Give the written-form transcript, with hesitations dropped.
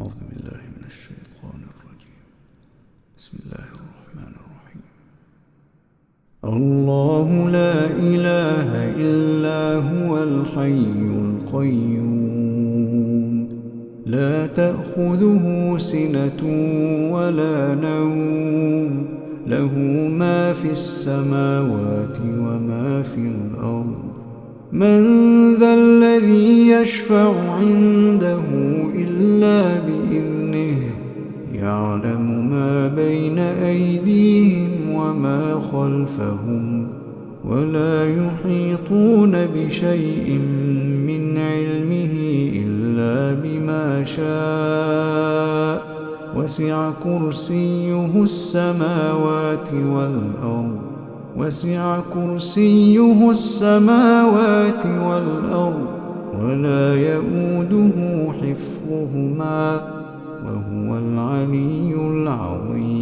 أعوذ بالله من الشيطان الرجيم. بسم الله الرحمن الرحيم. الله لا إله إلا هو الحي القيوم لا تأخذه سنة ولا نوم له ما في السماوات وما في الأرض من ذا الذي يشفع عنده إلا بإذنه يعلم ما بين أيديهم وما خلفهم ولا يحيطون بشيء من علمه إلا بما شاء وسع كرسيه السماوات والأرض ولا يؤوده حفظهما وهو العلي العظيم.